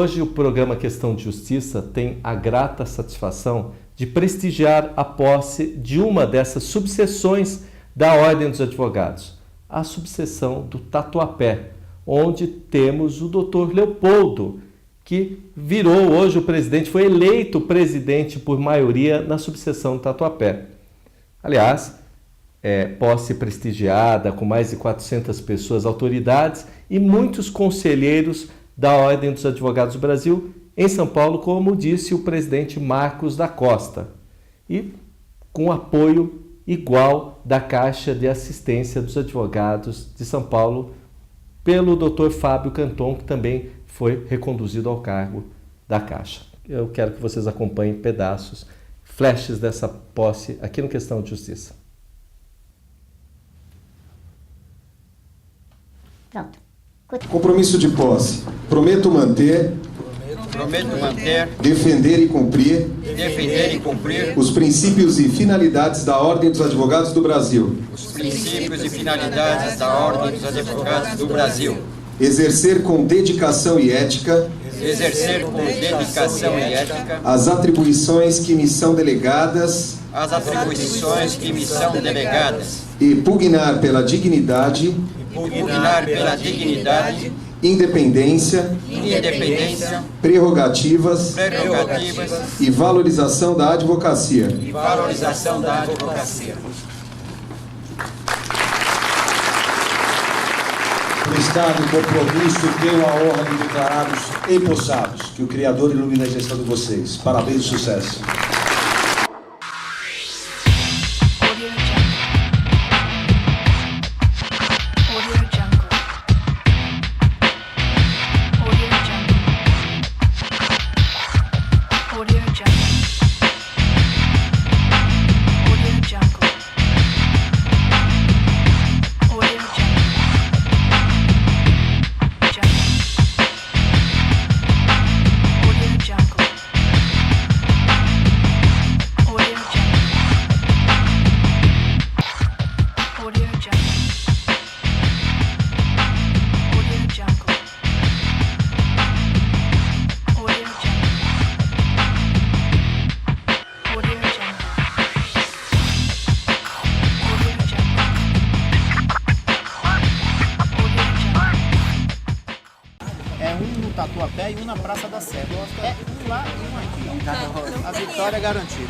hoje o programa Questão de Justiça tem a grata satisfação de prestigiar a posse de uma dessas subseções da Ordem dos Advogados, a subseção do Tatuapé, onde temos o Dr. Leopoldo, que virou hoje o presidente, foi eleito presidente por maioria na subseção do Tatuapé. Aliás, posse prestigiada, com mais de 400 pessoas, autoridades e muitos conselheiros da Ordem dos Advogados do Brasil, em São Paulo, como disse o presidente Marcos da Costa, e com apoio igual da Caixa de Assistência dos Advogados de São Paulo, pelo Dr. Fábio Canton, que também foi reconduzido ao cargo da Caixa. Eu quero que vocês acompanhem pedaços, flashes dessa posse aqui no Questão de Justiça. Pronto. Compromisso de posse. Prometo manter, defender e cumprir os princípios e finalidades da Ordem dos Advogados do Brasil. Exercer com dedicação e ética as atribuições que me são delegadas e pugnar pela dignidade, independência, prerrogativas e valorização da advocacia. O Estado, compromisso, tenho a honra de declarar-os empossados. Que o Criador ilumine a gestão de vocês. Parabéns e sucesso. Um no Tatuapé e um na Praça da Sé. Um lá e um aqui. A vitória é garantida.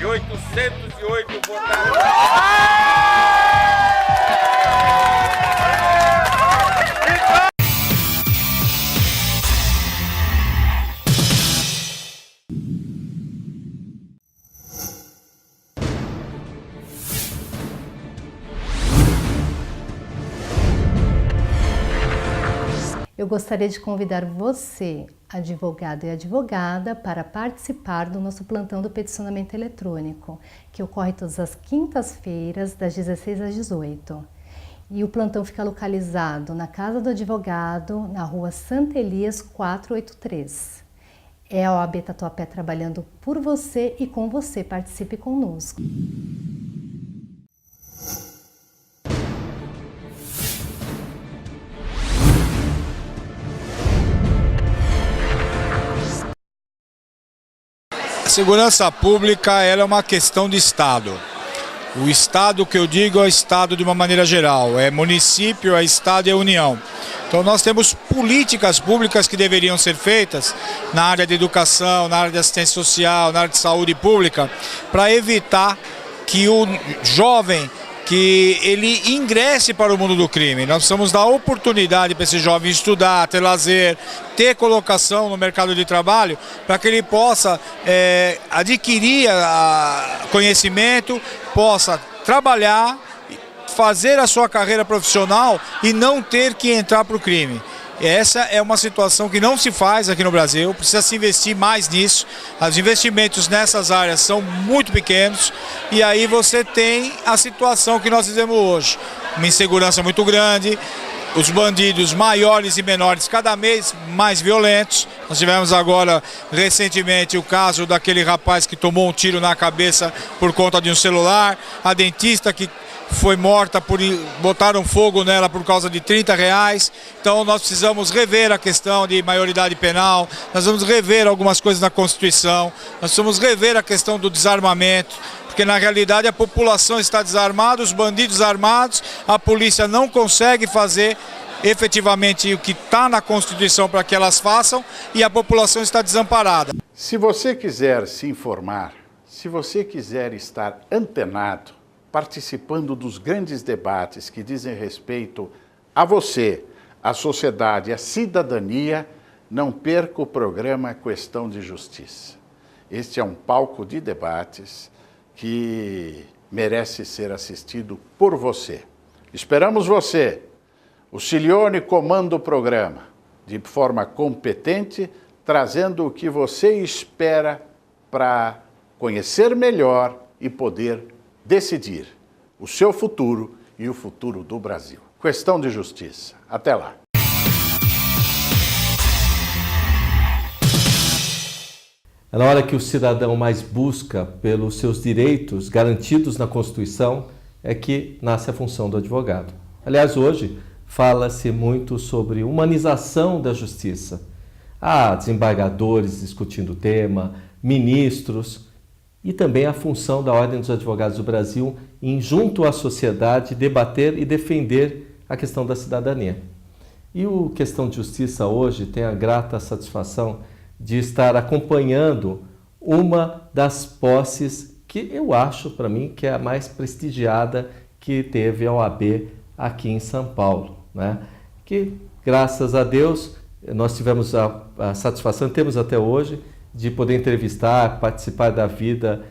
E 808 votaram. Eu gostaria de convidar você, advogado e advogada, para participar do nosso plantão do peticionamento eletrônico, que ocorre todas as quintas-feiras, das 16 às 18. E o plantão fica localizado na Casa do Advogado, na Rua Santa Elias 483. É a OAB Tatuapé trabalhando por você e com você. Participe conosco. A segurança pública ela é uma questão de Estado. O Estado que eu digo é o Estado de uma maneira geral, é município, é Estado e é União. Então nós temos políticas públicas que deveriam ser feitas na área de educação, na área de assistência social, na área de saúde pública, para evitar que o jovem que ele ingresse para o mundo do crime. Nós precisamos dar oportunidade para esse jovem estudar, ter lazer, ter colocação no mercado de trabalho, para que ele possa adquirir conhecimento, possa trabalhar, fazer a sua carreira profissional e não ter que entrar para o crime. Essa é uma situação que não se faz aqui no Brasil, precisa se investir mais nisso. Os investimentos nessas áreas são muito pequenos e aí você tem a situação que nós vivemos hoje. Uma insegurança muito grande, os bandidos maiores e menores cada vez mais violentos. Nós tivemos agora recentemente o caso daquele rapaz que tomou um tiro na cabeça por conta de um celular, a dentista que foi morta, botaram fogo nela por causa de R$30. Então nós precisamos rever a questão de maioridade penal, nós vamos rever algumas coisas na Constituição, nós vamos rever a questão do desarmamento, porque na realidade a população está desarmada, os bandidos armados, a polícia não consegue fazer efetivamente o que está na Constituição para que elas façam e a população está desamparada. Se você quiser se informar, se você quiser estar antenado, participando dos grandes debates que dizem respeito a você, a sociedade, a cidadania, não perca o programa Questão de Justiça. Este é um palco de debates que merece ser assistido por você. Esperamos você. O Cilione comanda o programa de forma competente, trazendo o que você espera para conhecer melhor e poder decidir o seu futuro e o futuro do Brasil. Questão de Justiça. Até lá. É na hora que o cidadão mais busca pelos seus direitos garantidos na Constituição é que nasce a função do advogado. Aliás, hoje fala-se muito sobre humanização da justiça. Há desembargadores discutindo o tema, ministros, e também a função da Ordem dos Advogados do Brasil em, junto à sociedade, debater e defender a questão da cidadania. E o Questão de Justiça hoje tem a grata satisfação de estar acompanhando uma das posses que eu acho, para mim, que é a mais prestigiada que teve a OAB aqui em São Paulo, né? Que, graças a Deus, nós tivemos a satisfação, temos até hoje, de poder entrevistar, participar da vida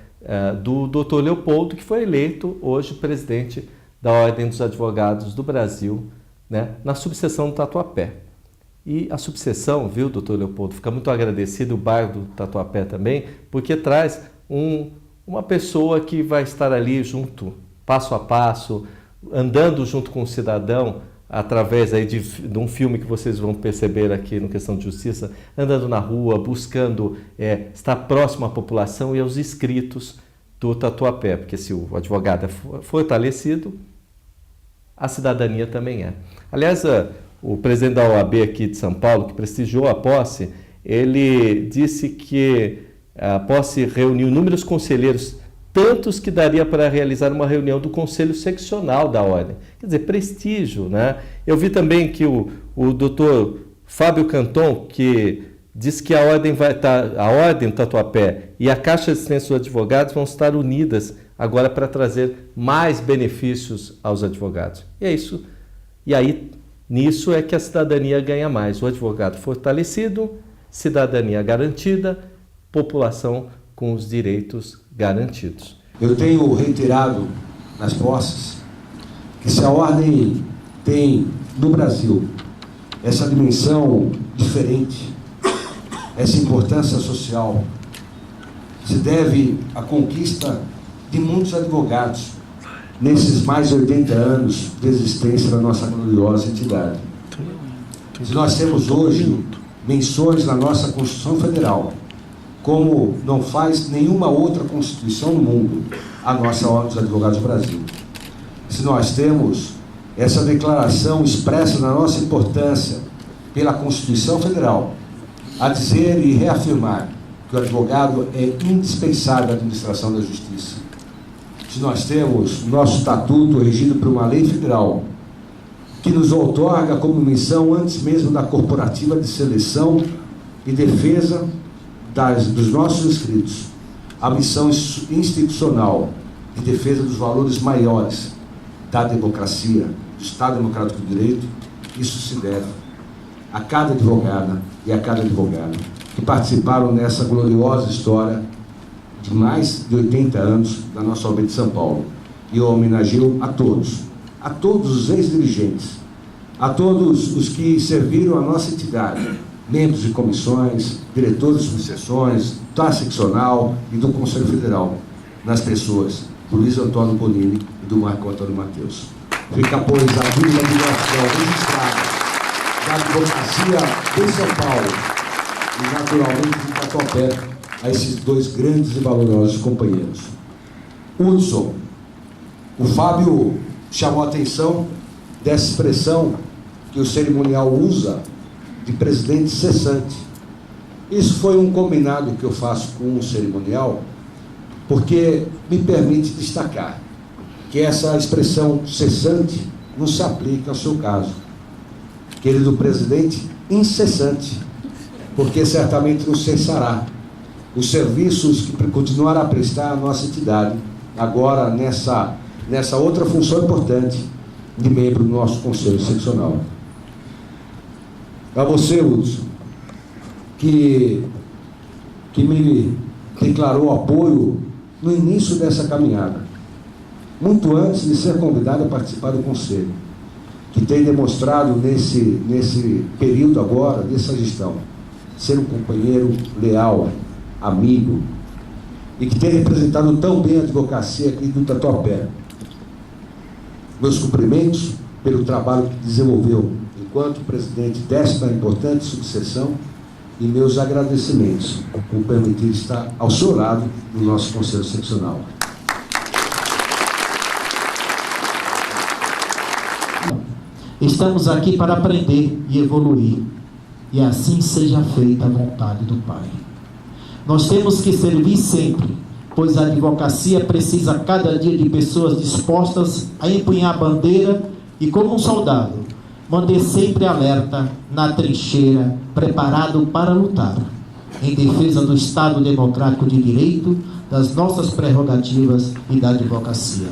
do Dr. Leopoldo, que foi eleito hoje presidente da Ordem dos Advogados do Brasil, né, na subseção do Tatuapé. E a subseção, viu, Dr. Leopoldo, fica muito agradecido, o bairro do Tatuapé também, porque traz uma pessoa que vai estar ali junto, passo a passo, andando junto com o cidadão, através aí de um filme que vocês vão perceber aqui no Questão de Justiça, andando na rua, buscando estar próximo à população e aos inscritos do Tatuapé, porque se o advogado é fortalecido, a cidadania também é. Aliás, o presidente da OAB aqui de São Paulo, que prestigiou a posse, ele disse que a posse reuniu inúmeros conselheiros, tantos que daria para realizar uma reunião do Conselho Seccional da Ordem. Quer dizer, prestígio, né? Eu vi também que o doutor Fábio Canton, que diz que a Ordem do Tatuapé e a Caixa de Assistência dos Advogados vão estar unidas agora para trazer mais benefícios aos advogados. E é isso. E aí, nisso é que a cidadania ganha mais. O advogado fortalecido, cidadania garantida, população com os direitos garantidos. Eu tenho reiterado nas posses que se a Ordem tem no Brasil essa dimensão diferente, essa importância social, se deve à conquista de muitos advogados nesses mais de 80 anos de existência da nossa gloriosa entidade. Se nós temos hoje menções na nossa Constituição Federal, como não faz nenhuma outra Constituição no mundo, a nossa Ordem dos Advogados do Brasil. Se nós temos essa declaração expressa na nossa importância pela Constituição Federal, a dizer e reafirmar que o advogado é indispensável à administração da justiça. Se nós temos o nosso estatuto regido por uma lei federal, que nos outorga como missão, antes mesmo da corporativa de seleção e defesa dos nossos inscritos, a missão institucional de defesa dos valores maiores da democracia, do Estado Democrático de Direito, isso se deve a cada advogada e a cada advogado que participaram nessa gloriosa história de mais de 80 anos da nossa OAB de São Paulo. E eu homenageio a todos os ex-dirigentes, a todos os que serviram a nossa entidade, membros de comissões, diretores de subseções, da seccional e do Conselho Federal, nas pessoas do Luiz Antônio Bonini e do Marco Antônio Mateus. Fica, pois, a minha admiração registrada da advocacia de São Paulo e, naturalmente, de Tatuapé, a esses dois grandes e valorosos companheiros. Hudson, O Fábio chamou a atenção dessa expressão que o cerimonial usa de presidente cessante. Isso foi um combinado que eu faço com o cerimonial, porque me permite destacar que essa expressão cessante não se aplica ao seu caso. Querido presidente, incessante, porque certamente não cessará os serviços que continuará a prestar à nossa entidade, agora nessa outra função importante de membro do nosso Conselho Seccional. A você, Hudson, que me declarou apoio no início dessa caminhada, muito antes de ser convidado a participar do Conselho, que tem demonstrado nesse período agora, dessa gestão, ser um companheiro leal, amigo, e que tem representado tão bem a advocacia aqui do Tatuapé. Meus cumprimentos pelo trabalho que desenvolveu enquanto presidente desta importante subseção e meus agradecimentos por permitir estar ao seu lado no nosso Conselho Seccional. Estamos aqui para aprender e evoluir, e assim seja feita a vontade do Pai. Nós temos que servir sempre, pois a advocacia precisa cada dia de pessoas dispostas a empunhar a bandeira e, como um soldado, manter sempre alerta na trincheira, preparado para lutar, em defesa do Estado Democrático de Direito, das nossas prerrogativas e da advocacia.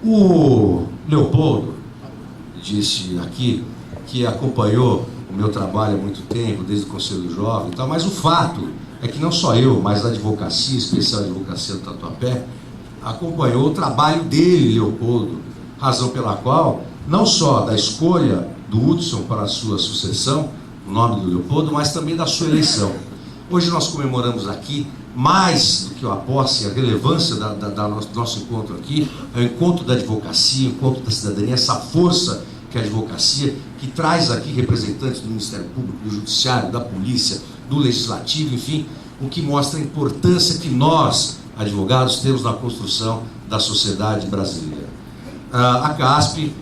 O Leopoldo disse aqui que acompanhou o meu trabalho há muito tempo, desde o Conselho Jovem e tal, mas o fato é que não só eu, mas a advocacia, especial advocacia do Tatuapé, acompanhou o trabalho dele, Leopoldo, razão pela qual, não só da escolha do Hudson para a sua sucessão, o nome do Leopoldo, mas também da sua eleição. Hoje nós comemoramos aqui, mais do que a posse, a relevância do nosso encontro aqui, é o encontro da advocacia, o encontro da cidadania, essa força que é a advocacia, que traz aqui representantes do Ministério Público, do Judiciário, da Polícia, do Legislativo, enfim, o que mostra a importância que nós, advogados, temos na construção da sociedade brasileira. A CASP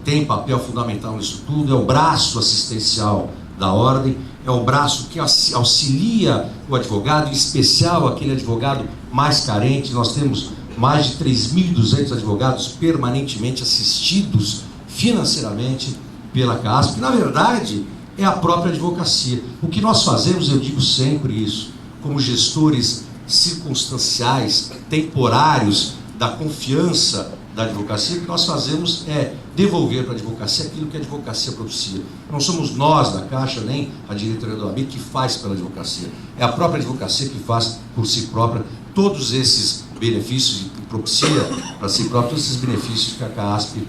tem papel fundamental nisso tudo, é o braço assistencial da ordem, é o braço que auxilia o advogado, em especial aquele advogado mais carente. Nós temos mais de 3.200 advogados permanentemente assistidos financeiramente pela CASP, que na verdade é a própria advocacia. O que nós fazemos, eu digo sempre isso, como gestores circunstanciais, temporários da confiança da advocacia, o que nós fazemos é devolver para a advocacia aquilo que a advocacia propicia. Não somos nós da Caixa, nem a diretoria do AB que faz pela advocacia. É a própria advocacia que faz por si própria todos esses benefícios e propicia para si própria todos esses benefícios que a CASP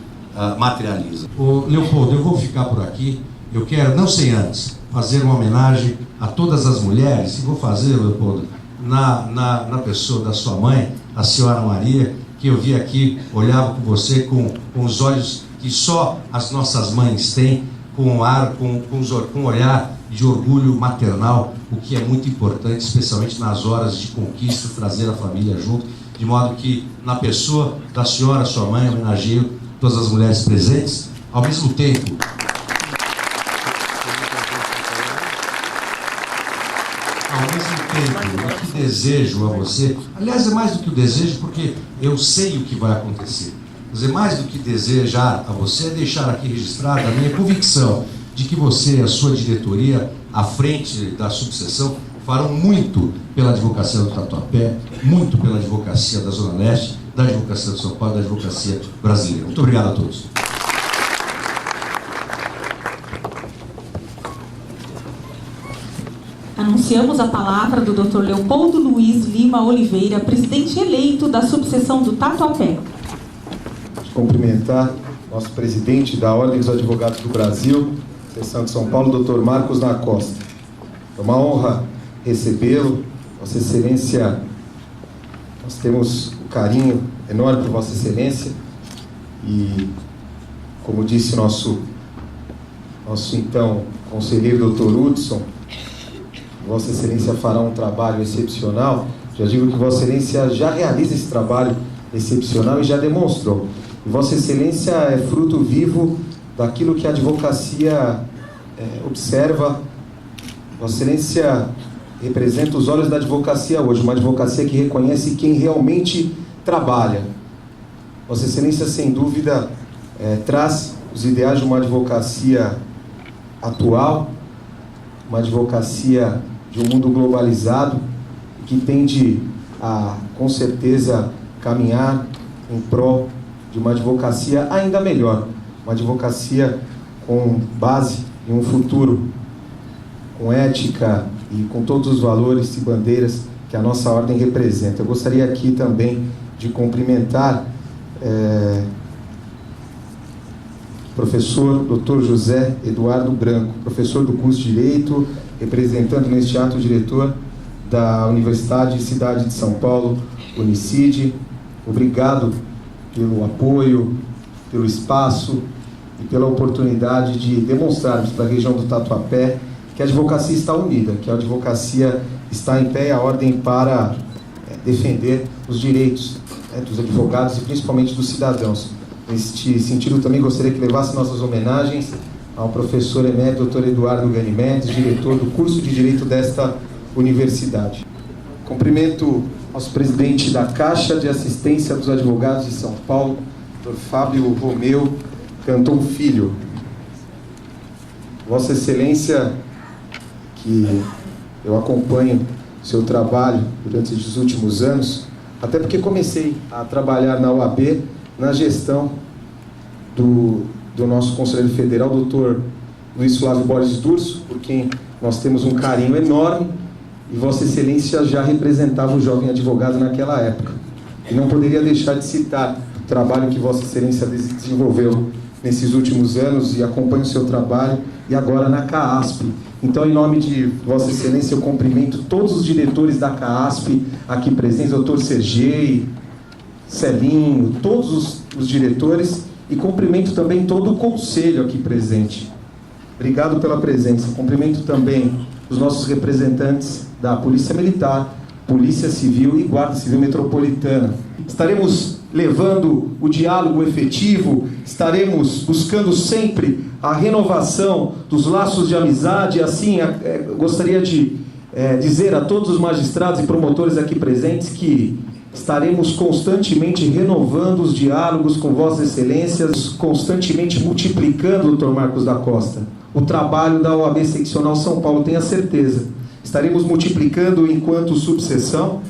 materializa. Ô, Leopoldo, eu vou ficar por aqui. Eu quero, não sei antes, fazer uma homenagem a todas as mulheres, e vou fazer, Leopoldo, na pessoa da sua mãe, a senhora Maria, que eu vi aqui, olhava com você com os olhos que só as nossas mães têm, com um olhar de orgulho maternal, o que é muito importante, especialmente nas horas de conquista, trazer a família junto, de modo que na pessoa da senhora, sua mãe, homenageio todas as mulheres presentes, ao mesmo tempo. O que desejo a você, aliás, é mais do que o desejo, porque eu sei o que vai acontecer. Mas é mais do que desejar a você, é deixar aqui registrada a minha convicção de que você e a sua diretoria, à frente da subseção, farão muito pela advocacia do Tatuapé, muito pela advocacia da Zona Leste, da advocacia de São Paulo, da advocacia brasileira. Muito obrigado a todos. Anunciamos a palavra do Dr. Leopoldo Luiz Lima Oliveira, presidente eleito da subseção do Tatuapé. Cumprimentar nosso presidente da Ordem dos Advogados do Brasil, seção de São Paulo, Dr. Marcos da Costa. É uma honra recebê-lo, Vossa Excelência. Nós temos um carinho enorme por Vossa Excelência e, como disse nosso então conselheiro Dr. Hudson, Vossa Excelência fará um trabalho excepcional. Já digo que Vossa Excelência já realiza esse trabalho excepcional e já demonstrou. E Vossa Excelência é fruto vivo daquilo que a advocacia observa. Vossa Excelência representa os olhos da advocacia hoje, uma advocacia que reconhece quem realmente trabalha. Vossa Excelência, sem dúvida, traz os ideais de uma advocacia atual, uma advocacia de um mundo globalizado, que tende a, com certeza, caminhar em prol de uma advocacia ainda melhor, uma advocacia com base em um futuro, com ética e com todos os valores e bandeiras que a nossa ordem representa. Eu gostaria aqui também de cumprimentar professor Dr. José Eduardo Branco, professor do curso de Direito, representando neste ato o diretor da Universidade Cidade de São Paulo, Unicid. Obrigado pelo apoio, pelo espaço e pela oportunidade de demonstrarmos para a região do Tatuapé que a advocacia está unida, que a advocacia está em pé e a ordem para defender os direitos dos advogados e principalmente dos cidadãos. Neste sentido, também gostaria que levasse nossas homenagens ao professor emérito Dr. Eduardo Ganimedes, diretor do curso de Direito desta universidade. Cumprimento nosso presidente da Caixa de Assistência dos Advogados de São Paulo, Dr. Fábio Romeu Canton Filho. Vossa Excelência, que eu acompanho seu trabalho durante esses últimos anos, até porque comecei a trabalhar na OAB na gestão do nosso conselheiro federal, Dr. Luiz Flávio Borges Durso, por quem nós temos um carinho enorme, e Vossa Excelência já representava o jovem advogado naquela época. E não poderia deixar de citar o trabalho que Vossa Excelência desenvolveu nesses últimos anos, e acompanho o seu trabalho, e agora na CAASP. Então, em nome de Vossa Excelência, eu cumprimento todos os diretores da CAASP aqui presentes, Dr. Sergei, Celinho, todos os diretores, e cumprimento também todo o conselho aqui presente. Obrigado pela presença. Cumprimento também os nossos representantes da Polícia Militar, Polícia Civil e Guarda Civil Metropolitana. Estaremos levando o diálogo efetivo, estaremos buscando sempre a renovação dos laços de amizade. Assim, gostaria de dizer a todos os magistrados e promotores aqui presentes que estaremos constantemente renovando os diálogos com Vossas Excelências, constantemente multiplicando, Dr. Marcos da Costa, o trabalho da OAB Seccional São Paulo, tenha certeza. Estaremos multiplicando enquanto subseção.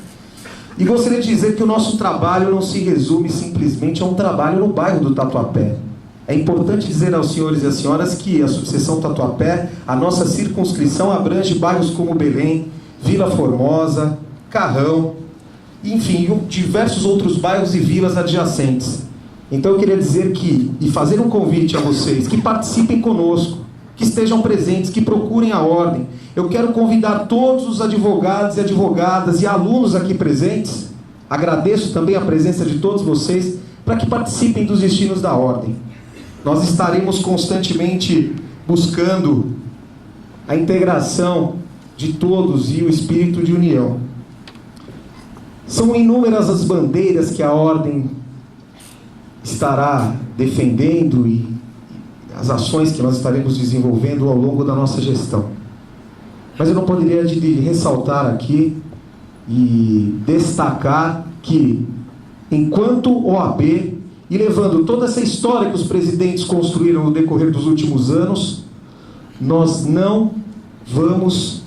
E gostaria de dizer que o nosso trabalho não se resume simplesmente a um trabalho no bairro do Tatuapé. É importante dizer aos senhores e às senhoras que a subseção Tatuapé, a nossa circunscrição, abrange bairros como Belém, Vila Formosa, Carrão, enfim, diversos outros bairros e vilas adjacentes. Então eu queria dizer e fazer um convite a vocês que participem conosco, que estejam presentes, que procurem a ordem. Eu quero convidar todos os advogados e advogadas e alunos aqui presentes, agradeço também a presença de todos vocês, para que participem dos destinos da ordem. Nós estaremos constantemente buscando a integração de todos e o espírito de união. São inúmeras as bandeiras que a ordem estará defendendo e as ações que nós estaremos desenvolvendo ao longo da nossa gestão. Mas eu não poderia de ressaltar aqui e destacar que, enquanto OAB, e levando toda essa história que os presidentes construíram no decorrer dos últimos anos, nós não vamos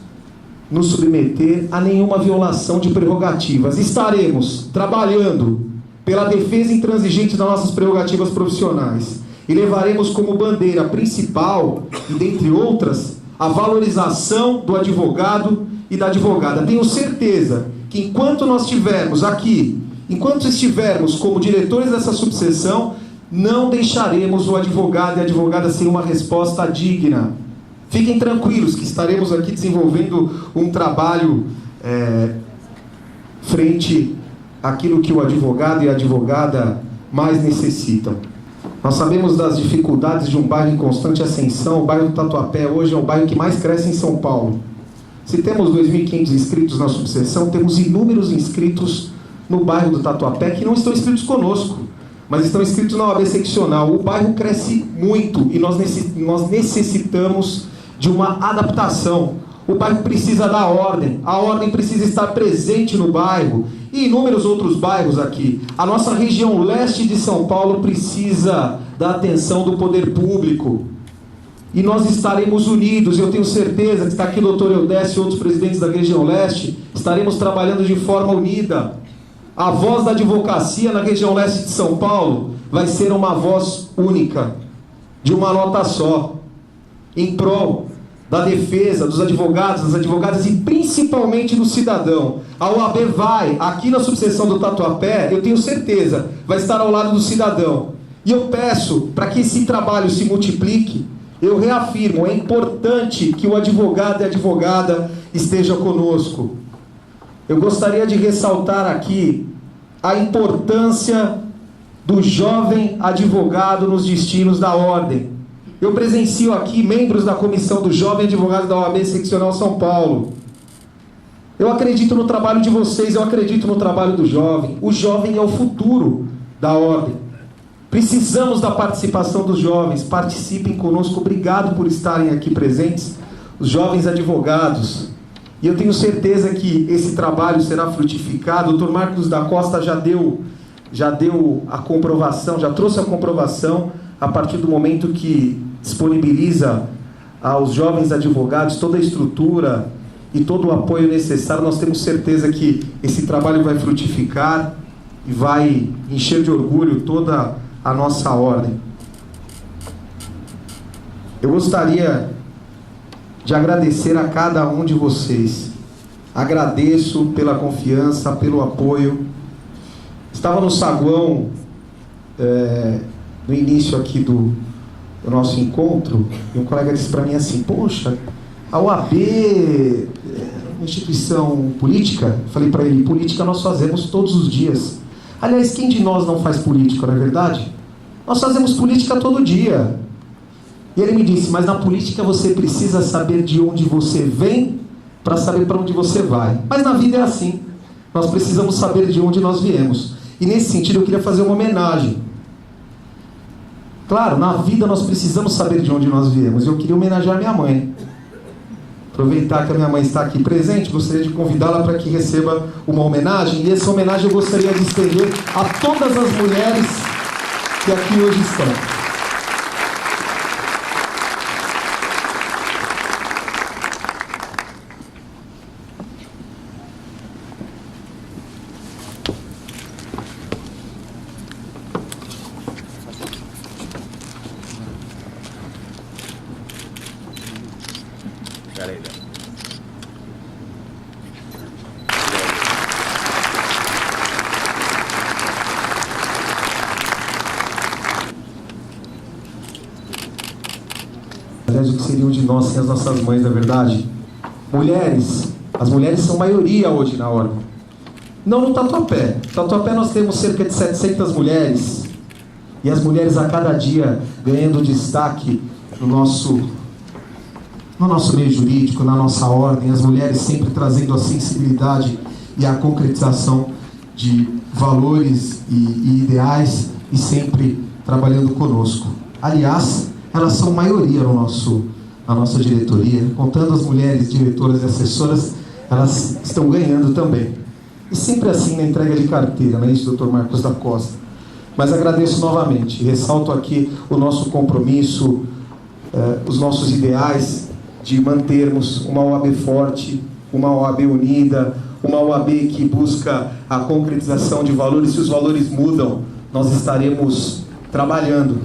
nos submeter a nenhuma violação de prerrogativas. Estaremos trabalhando pela defesa intransigente das nossas prerrogativas profissionais e levaremos como bandeira principal, e dentre outras, a valorização do advogado e da advogada. Tenho certeza que enquanto nós estivermos aqui, enquanto estivermos como diretores dessa subseção, não deixaremos o advogado e a advogada sem uma resposta digna. Fiquem tranquilos que estaremos aqui desenvolvendo um trabalho frente àquilo que o advogado e a advogada mais necessitam. Nós sabemos das dificuldades de um bairro em constante ascensão. O bairro do Tatuapé hoje é o bairro que mais cresce em São Paulo. Se temos 2.500 inscritos na subseção, temos inúmeros inscritos no bairro do Tatuapé que não estão inscritos conosco, mas estão inscritos na OAB seccional. O bairro cresce muito e nós necessitamos de uma adaptação. O bairro precisa da ordem, a ordem precisa estar presente no bairro e inúmeros outros bairros aqui. A nossa região leste de São Paulo precisa da atenção do poder público. E nós estaremos unidos, eu tenho certeza que está aqui o doutor Eudécio e outros presidentes da região leste, estaremos trabalhando de forma unida. A voz da advocacia na região leste de São Paulo vai ser uma voz única, de uma nota só, em prol da defesa dos advogados, das advogadas e principalmente do cidadão. A OAB vai, aqui na subseção do Tatuapé, eu tenho certeza, vai estar ao lado do cidadão. E eu peço para que esse trabalho se multiplique. Eu reafirmo, é importante que o advogado e a advogada estejam conosco. Eu gostaria de ressaltar aqui a importância do jovem advogado nos destinos da ordem. Eu presencio aqui membros da comissão do Jovem Advogado da OAB Seccional São Paulo. Eu acredito no trabalho de vocês, eu acredito no trabalho do jovem. O jovem é o futuro da ordem. Precisamos da participação dos jovens. Participem conosco. Obrigado por estarem aqui presentes, os jovens advogados. E eu tenho certeza que esse trabalho será frutificado. O Dr. Marcos da Costa já deu a comprovação, já trouxe a comprovação a partir do momento que disponibiliza aos jovens advogados toda a estrutura e todo o apoio necessário. Nós temos certeza que esse trabalho vai frutificar e vai encher de orgulho toda a nossa ordem. Eu gostaria de agradecer a cada um de vocês. Agradeço pela confiança, pelo apoio. Estava no saguão no início aqui do nosso encontro, e um colega disse para mim assim: poxa, a OAB é uma instituição política? Falei para ele: política nós fazemos todos os dias. Aliás, quem de nós não faz política, não é verdade? Nós fazemos política todo dia. E ele me disse: mas na política você precisa saber de onde você vem para saber para onde você vai. Mas na vida é assim. Nós precisamos saber de onde nós viemos. E nesse sentido eu queria fazer uma homenagem. Claro, na vida nós precisamos saber de onde nós viemos. Eu queria homenagear minha mãe. Aproveitar que a minha mãe está aqui presente, gostaria de convidá-la para que receba uma homenagem. E essa homenagem eu gostaria de estender a todas as mulheres que aqui hoje estão. Aliás, o que seriam de nós sem as nossas mães, na verdade? Mulheres, as mulheres são maioria hoje na ordem. Não no Tatuapé. No Tatuapé nós temos cerca de 700 mulheres. E as mulheres a cada dia ganhando destaque no nosso meio jurídico, na nossa ordem. As mulheres sempre trazendo a sensibilidade e a concretização de valores e ideais e sempre trabalhando conosco. Aliás, elas são maioria na nossa diretoria. Contando as mulheres diretoras e assessoras, elas estão ganhando também. E sempre assim na entrega de carteira, não é isso, Dr. Marcos da Costa? Mas agradeço novamente. Ressalto aqui o nosso compromisso, os nossos ideais de mantermos uma OAB forte, uma OAB unida, uma OAB que busca a concretização de valores. Se os valores mudam, nós estaremos trabalhando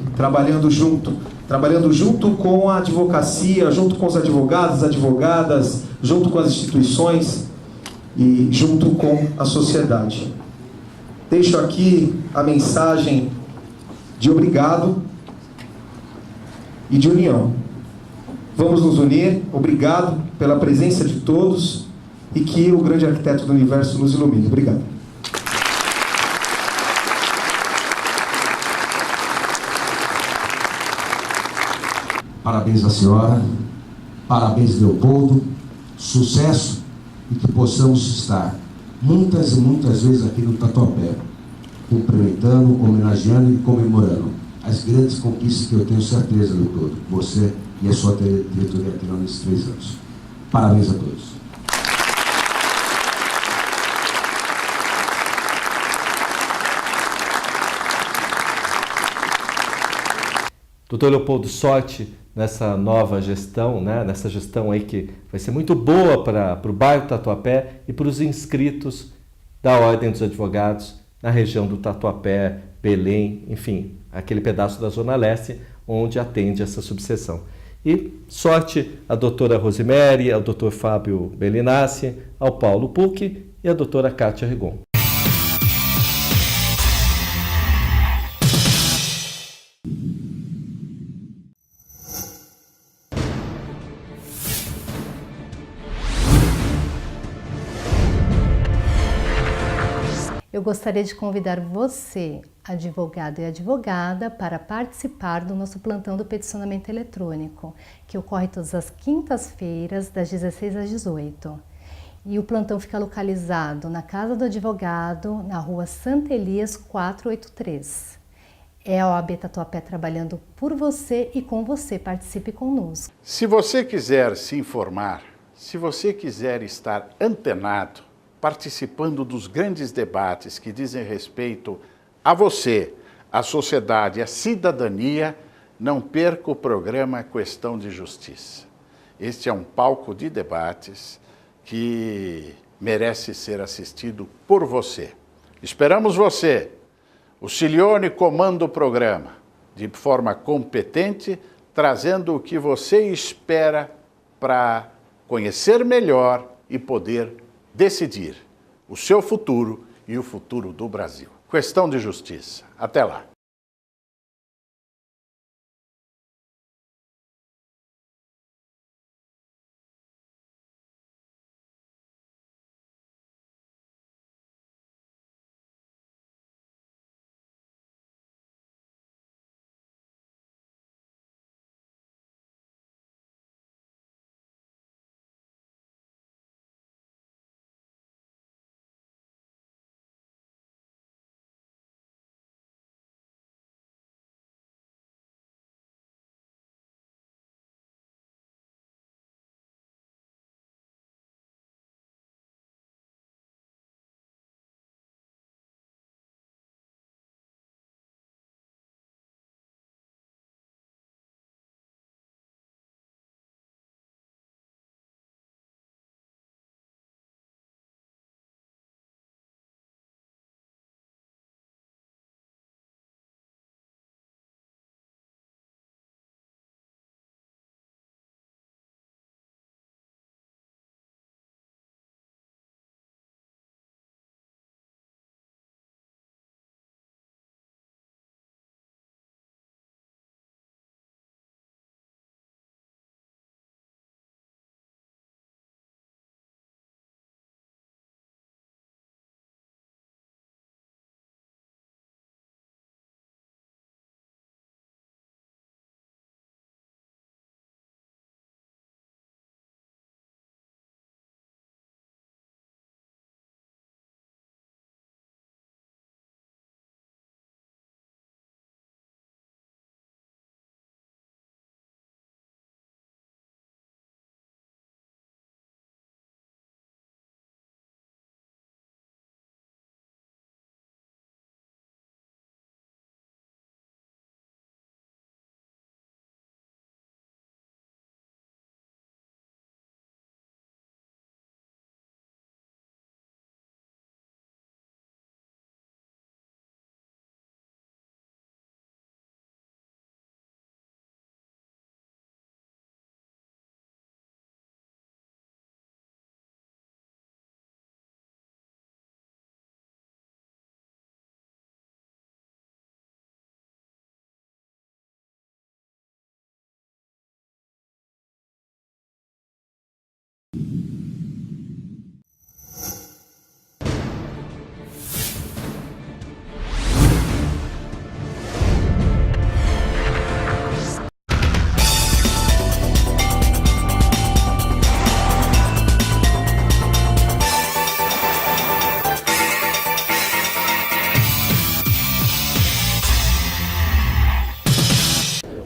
junto com a advocacia, junto com os advogados, advogadas, junto com as instituições e junto com a sociedade. Deixo aqui a mensagem de obrigado e de união. Vamos nos unir, obrigado pela presença de todos e que o grande arquiteto do universo nos ilumine. Obrigado. Parabéns à senhora, parabéns Leopoldo, sucesso e que possamos estar muitas e muitas vezes aqui no Tatuapé, cumprimentando, homenageando e comemorando as grandes conquistas que eu tenho certeza, Leopoldo, você e a sua diretoria aqui nesses 3 anos. Parabéns a todos. Doutor Leopoldo, sorte nessa nova gestão, né? Nessa gestão aí que vai ser muito boa para o bairro Tatuapé e para os inscritos da Ordem dos Advogados na região do Tatuapé, Belém, enfim, aquele pedaço da Zona Leste onde atende essa subseção. E sorte à doutora Rosemary, ao doutor Fábio Bellinassi, ao Paulo Pucci e à doutora Kátia Rigon. Eu gostaria de convidar você, advogado e advogada, para participar do nosso plantão do peticionamento eletrônico, que ocorre todas as quintas-feiras, das 16 às 18. E o plantão fica localizado na Casa do Advogado, na rua Santa Elias 483. É a OAB Tatuapé trabalhando por você e com você. Participe conosco. Se você quiser se informar, se você quiser estar antenado, participando dos grandes debates que dizem respeito a você, a sociedade, a cidadania, não perca o programa Questão de Justiça. Este é um palco de debates que merece ser assistido por você. Esperamos você. O Cilione comanda o programa de forma competente, trazendo o que você espera para conhecer melhor e poder decidir o seu futuro e o futuro do Brasil. Questão de Justiça. Até lá.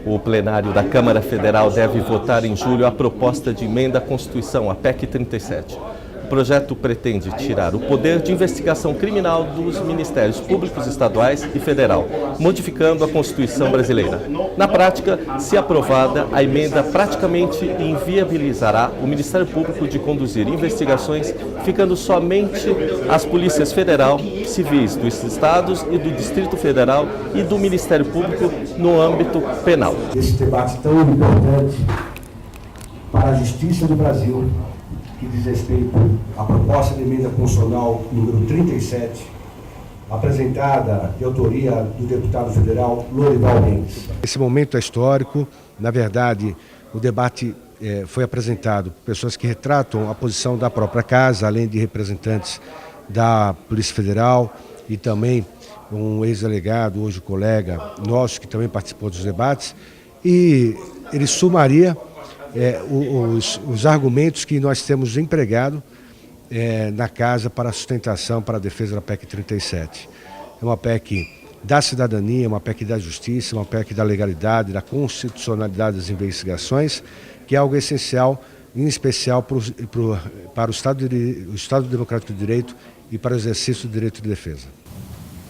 O plenário da Câmara Federal deve votar em julho a proposta de emenda à Constituição, a PEC 37. O projeto pretende tirar o poder de investigação criminal dos Ministérios Públicos Estaduais e Federal, modificando a Constituição brasileira. Na prática, se aprovada, a emenda praticamente inviabilizará o Ministério Público de conduzir investigações, ficando somente as polícias federal, civis dos estados e do Distrito Federal e do Ministério Público no âmbito penal. Esse debate tão importante para a justiça do Brasil, que diz respeito à proposta de emenda constitucional número 37, apresentada de autoria do deputado federal Lorival Mendes. Esse momento é histórico. Na verdade, o debate foi apresentado por pessoas que retratam a posição da própria casa, além de representantes da Polícia Federal e também um ex-delegado, hoje colega nosso, que também participou dos debates, e ele sumaria os argumentos que nós temos empregado na casa para a sustentação, para a defesa da PEC 37. É uma PEC da cidadania, uma PEC da justiça, uma PEC da legalidade, da constitucionalidade das investigações, que é algo essencial, em especial para o Estado Democrático de Direito e para o exercício do direito de defesa.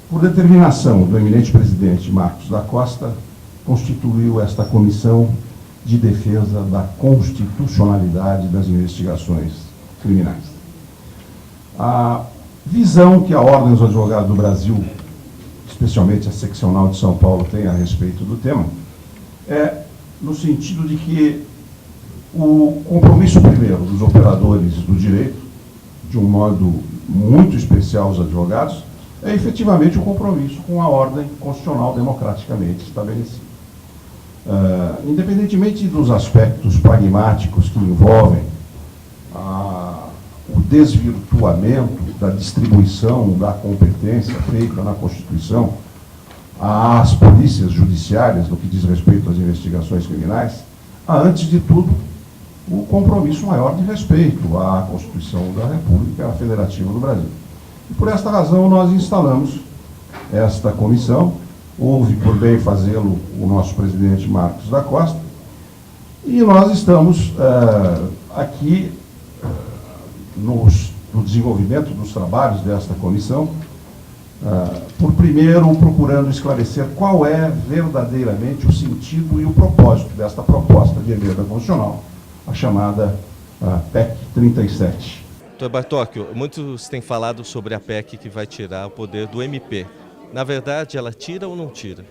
Por determinação do eminente presidente Marcos da Costa, constituiu esta comissão de defesa da constitucionalidade das investigações criminais. A visão que a Ordem dos Advogados do Brasil, especialmente a seccional de São Paulo, tem a respeito do tema, é no sentido de que o compromisso primeiro dos operadores do direito, de um modo muito especial os advogados, é efetivamente o compromisso com a ordem constitucional democraticamente estabelecida. Independentemente dos aspectos pragmáticos que envolvem o desvirtuamento da distribuição da competência feita na Constituição às polícias judiciárias no que diz respeito às investigações criminais, há, antes de tudo, o compromisso maior de respeito à Constituição da República Federativa do Brasil. E por esta razão nós instalamos esta comissão. Houve por bem fazê-lo o nosso presidente Marcos da Costa, e nós estamos aqui no desenvolvimento dos trabalhos desta comissão, por primeiro procurando esclarecer qual é verdadeiramente o sentido e o propósito desta proposta de emenda constitucional, a chamada PEC 37. Dr. Bartóquio, muitos têm falado sobre a PEC que vai tirar o poder do MP. Na verdade, ela tira ou não tira?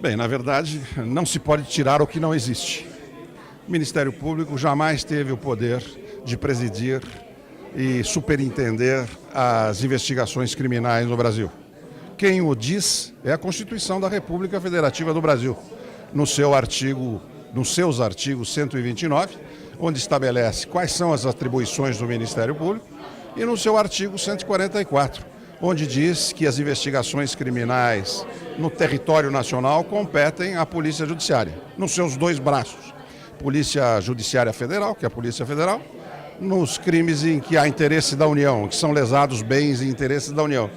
Bem, na verdade, não se pode tirar o que não existe. O Ministério Público jamais teve o poder de presidir e superintender as investigações criminais no Brasil. Quem o diz é a Constituição da República Federativa do Brasil, nos seus artigos 129, onde estabelece quais são as atribuições do Ministério Público, e no seu artigo 144, onde diz que as investigações criminais no território nacional competem à Polícia Judiciária, nos seus dois braços. Polícia Judiciária Federal, que é a Polícia Federal, nos crimes em que há interesse da União, que são lesados bens e interesses da União.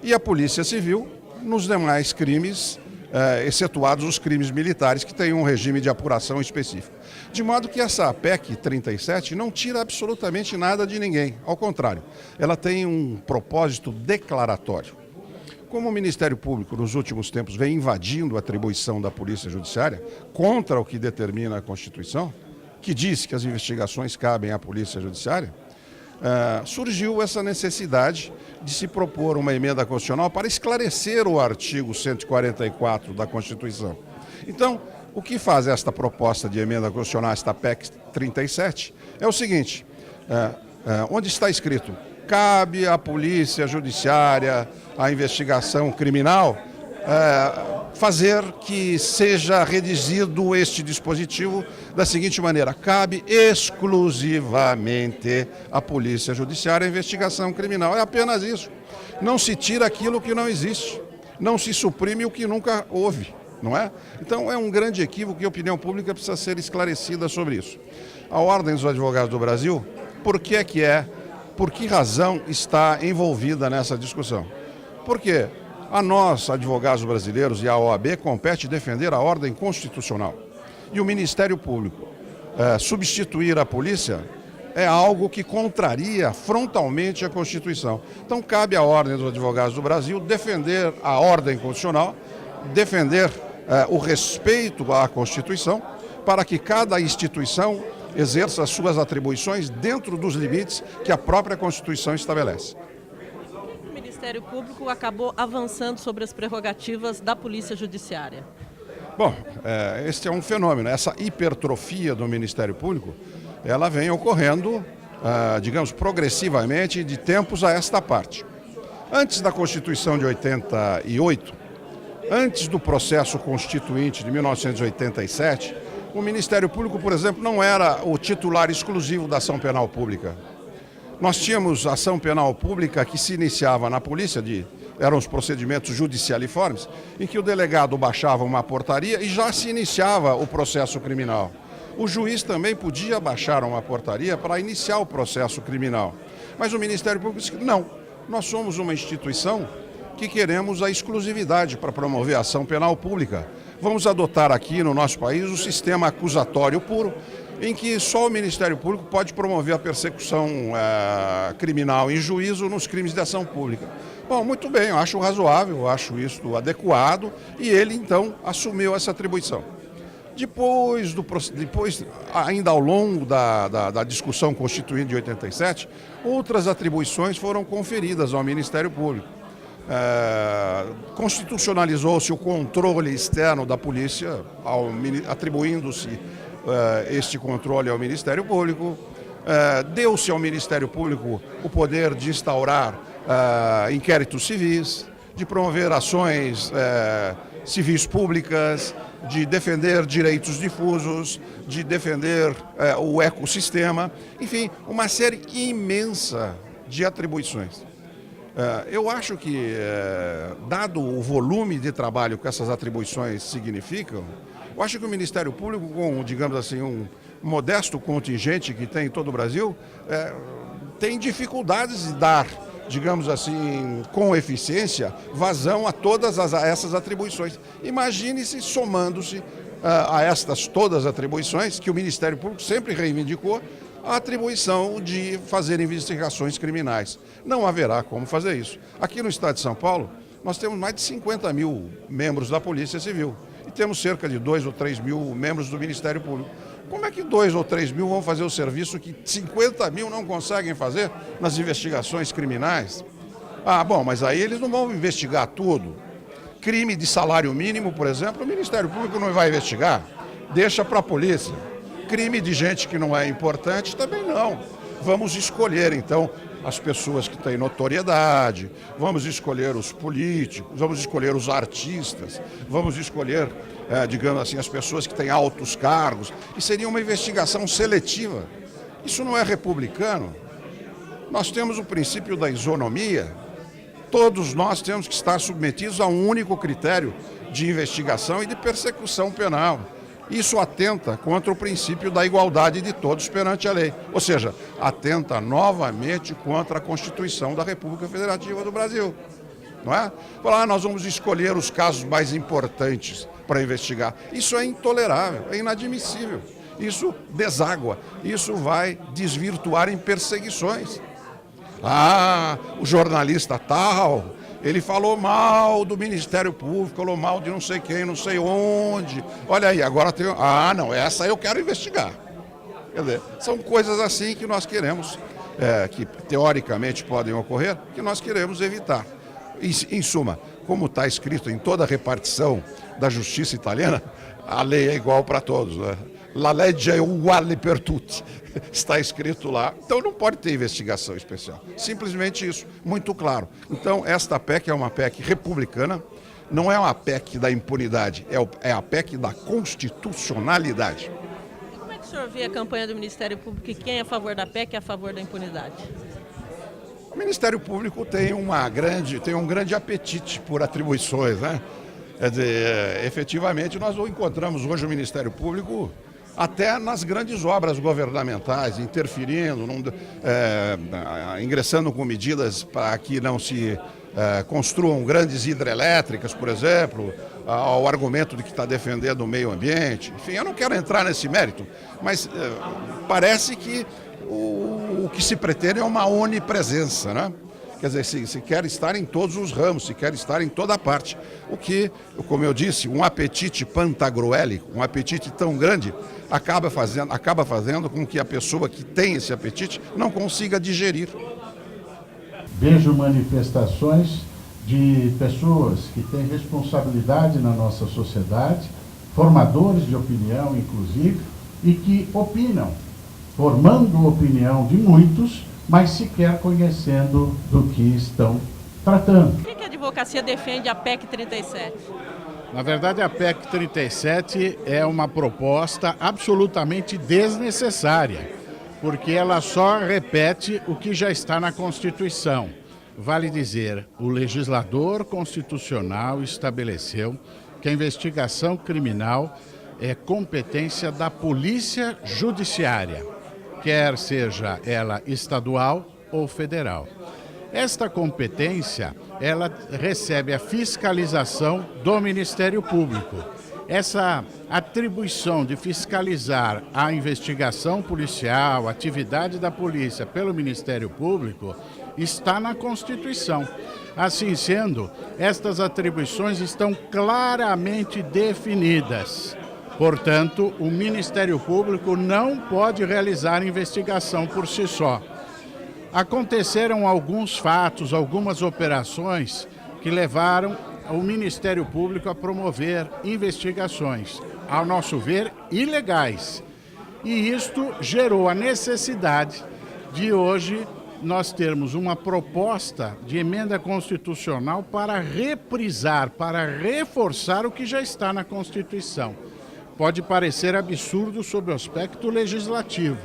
E a Polícia Civil, nos demais crimes, excetuados os crimes militares, que têm um regime de apuração específico. De modo que essa PEC 37 não tira absolutamente nada de ninguém. Ao contrário, ela tem um propósito declaratório. Como o Ministério Público, nos últimos tempos, vem invadindo a atribuição da Polícia Judiciária contra o que determina a Constituição, que diz que as investigações cabem à Polícia Judiciária, surgiu essa necessidade de se propor uma emenda constitucional para esclarecer o artigo 144 da Constituição. Então, o que faz esta proposta de emenda constitucional, esta PEC 37, é o seguinte, onde está escrito: cabe à Polícia Judiciária a investigação criminal, fazer que seja redigido este dispositivo da seguinte maneira: cabe exclusivamente à Polícia Judiciária a investigação criminal. É apenas isso. Não se tira aquilo que não existe, não se suprime o que nunca houve, não é? Então é um grande equívoco e a opinião pública precisa ser esclarecida sobre isso. A Ordem dos Advogados do Brasil, por que razão está envolvida nessa discussão? Porque A nós, advogados brasileiros e a OAB, compete defender a ordem constitucional. E o Ministério Público substituir a polícia é algo que contraria frontalmente a Constituição. Então, cabe à Ordem dos Advogados do Brasil defender a ordem constitucional, defender o respeito à Constituição, para que cada instituição exerça as suas atribuições dentro dos limites que a própria Constituição estabelece. O Ministério Público acabou avançando sobre as prerrogativas da Polícia Judiciária. Bom, este é um fenômeno. Essa hipertrofia do Ministério Público, ela vem ocorrendo, digamos, progressivamente de tempos a esta parte. Antes da Constituição de 88, antes do processo constituinte de 1987, o Ministério Público, por exemplo, não era o titular exclusivo da ação penal pública. Nós tínhamos ação penal pública que se iniciava na polícia, eram os procedimentos judicialiformes, em que o delegado baixava uma portaria e já se iniciava o processo criminal. O juiz também podia baixar uma portaria para iniciar o processo criminal. Mas o Ministério Público disse que não, nós somos uma instituição que queremos a exclusividade para promover a ação penal pública. Vamos adotar aqui no nosso país o sistema acusatório puro, em que só o Ministério Público pode promover a persecução criminal em juízo nos crimes de ação pública. Bom, muito bem, eu acho razoável, eu acho isso adequado, e ele então assumiu essa atribuição. Depois, ainda ao longo da discussão constituinte de 87, outras atribuições foram conferidas ao Ministério Público. Constitucionalizou-se o controle externo da polícia, atribuindo-se este controle ao Ministério Público. Deu-se ao Ministério Público o poder de instaurar inquéritos civis, de promover ações civis públicas, de defender direitos difusos, de defender o ecossistema, enfim, uma série imensa de atribuições. Eu acho que, dado o volume de trabalho que essas atribuições significam, eu acho que o Ministério Público, com, digamos assim, um modesto contingente que tem em todo o Brasil, tem dificuldades de dar, digamos assim, com eficiência, vazão a todas essas atribuições. Imagine-se somando-se a estas todas as atribuições que o Ministério Público sempre reivindicou, a atribuição de fazer investigações criminais. Não haverá como fazer isso. Aqui no estado de São Paulo, nós temos mais de 50 mil membros da Polícia Civil e temos cerca de 2 ou 3 mil membros do Ministério Público. Como é que 2 ou 3 mil vão fazer o serviço que 50 mil não conseguem fazer nas investigações criminais? Bom, mas aí eles não vão investigar tudo. Crime de salário mínimo, por exemplo, o Ministério Público não vai investigar, deixa para a polícia. Crime de gente que não é importante, também não. Vamos escolher, então, as pessoas que têm notoriedade, vamos escolher os políticos, vamos escolher os artistas, vamos escolher, digamos assim, as pessoas que têm altos cargos. E seria uma investigação seletiva. Isso não é republicano. Nós temos o princípio da isonomia. Todos nós temos que estar submetidos a um único critério de investigação e de persecução penal. Isso atenta contra o princípio da igualdade de todos perante a lei. Ou seja, atenta novamente contra a Constituição da República Federativa do Brasil. Não é? Falar, nós vamos escolher os casos mais importantes para investigar. Isso é intolerável, é inadmissível. Isso deságua, isso vai desvirtuar em perseguições. O jornalista tal, ele falou mal do Ministério Público, falou mal de não sei quem, não sei onde. Olha aí, agora tem... não, essa eu quero investigar. Quer dizer, são coisas assim que nós queremos, que teoricamente podem ocorrer, que nós queremos evitar. Em suma, como está escrito em toda a repartição da justiça italiana, a lei é igual para todos, né? La legge è uguale per tutti. Está escrito lá. Então não pode ter investigação especial. Simplesmente isso, muito claro. Então esta PEC é uma PEC republicana, não é uma PEC da impunidade, é a PEC da constitucionalidade. E como é que o senhor vê a campanha do Ministério Público e quem é a favor da PEC é a favor da impunidade? O Ministério Público tem um grande apetite por atribuições, né? Quer dizer, efetivamente nós encontramos hoje o Ministério Público até nas grandes obras governamentais, interferindo, ingressando com medidas para que não se construam grandes hidrelétricas, por exemplo, ao argumento de que está defendendo o meio ambiente. Enfim, eu não quero entrar nesse mérito, mas parece que o que se pretende é uma onipresença, né? Quer dizer, se quer estar em todos os ramos, se quer estar em toda parte. O que, como eu disse, um apetite pantagruélico, um apetite tão grande, acaba fazendo com que a pessoa que tem esse apetite não consiga digerir. Vejo manifestações de pessoas que têm responsabilidade na nossa sociedade, formadores de opinião, inclusive, e que opinam, formando opinião de muitos, mas sequer conhecendo do que estão tratando. Por que a advocacia defende a PEC 37? Na verdade, a PEC 37 é uma proposta absolutamente desnecessária, porque ela só repete o que já está na Constituição. Vale dizer, o legislador constitucional estabeleceu que a investigação criminal é competência da Polícia Judiciária, quer seja ela estadual ou federal. Esta competência, ela recebe a fiscalização do Ministério Público. Essa atribuição de fiscalizar a investigação policial, a atividade da polícia pelo Ministério Público, está na Constituição. Assim sendo, estas atribuições estão claramente definidas. Portanto, o Ministério Público não pode realizar investigação por si só. Aconteceram alguns fatos, algumas operações que levaram o Ministério Público a promover investigações, ao nosso ver, ilegais. E isto gerou a necessidade de hoje nós termos uma proposta de emenda constitucional para reprisar, para reforçar o que já está na Constituição. Pode parecer absurdo sob o aspecto legislativo,